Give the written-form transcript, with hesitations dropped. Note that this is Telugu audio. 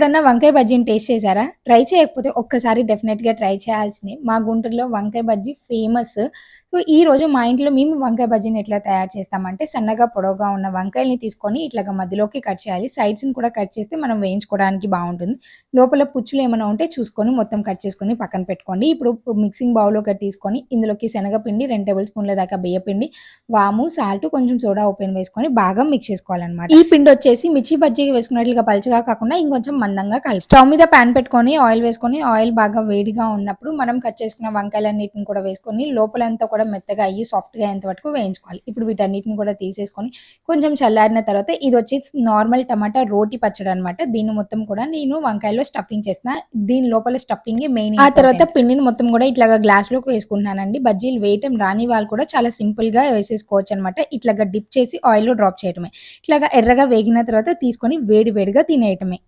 ఎప్పుడన్నా వంకాయ బజ్జీని టేస్ట్ చేశారా? ట్రై చేయకపోతే ఒక్కసారి డెఫినెట్‌గా ట్రై చేయాల్సిందే. మా గుంటూరులో వంకాయ బజ్జీ ఫేమస్. సో, ఈరోజు మా ఇంట్లో మేము వంకాయ బజ్జీని ఎట్లా తయారు చేస్తామంటే, సన్నగా పొడవుగా ఉన్న వంకాయల్ని తీసుకొని ఇట్లాగా మధ్యలోకి కట్ చేయాలి. సైడ్స్‌ని కూడా కట్ చేస్తే మనం వేయించుకోవడానికి బావుంటుంది. లోపల పుచ్చులేమన్నా ఉంటే చూసుకొని మొత్తం కట్ చేసుకొని పక్కన పెట్టుకోండి. ఇప్పుడు మిక్సింగ్ బౌల్ ఒకటి తీసుకొని ఇందులోకి శనగపిండి 2 టేబుల్ స్పూన్ల దాకా బియ్యపిండి, వాము, సాల్ట్, కొంచెం సోడా ఉప్పుని వేసుకొని బాగా మిక్స్ చేసుకోవాలనమాట. ఈ పిండొచ్చేసి మిర్చి బజ్జీకి వేసుకున్నట్లుగా పలుచగా కాకుండా ఇంకొంచెం మందంగా స్టవ్ మీద పాన్ పెట్టుకొని ఆయిల్ వేసుకొని, ఆయిల్ బాగా వేడిగా ఉన్నప్పుడు మనం కట్ చేసుకున్న వంకాయలన్నిటిని కూడా వేసుకొని లోపలంతా కూడా మెత్తగా అయ్యి సాఫ్ట్‌గా అయ్యేంత వరకు వేయించుకోవాలి. ఇప్పుడు వీటన్నిటిని కూడా తీసేసుకొని కొంచెం చల్లారిన తర్వాత ఇదొచ్చేసి నార్మల్ టమాటా రోటి పచ్చడనమాట. దీన్ని మొత్తం కూడా నేను వంకాయలో స్టఫింగ్ చేస్తున్నా. దీని లోపల స్టఫింగే మెయిన్ ఇంపార్టెంట్. ఆ తర్వాత పిండిని మొత్తం కూడా ఇట్లాగా గ్లాస్‌లోకి వేసుకుంటున్నానండి. బజ్జీలు వేయటం రాని వాళ్ళు కూడా చాలా సింపుల్‌గా వేసేసుకోవచ్చనమాట. ఇట్లాగా డిప్ చేసి ఆయిల్‌లో డ్రాప్ చేయటమే. ఇట్లాగా ఎర్రగా వేగిన తర్వాత తీసుకొని వేడి వేడిగా తినేయటమే.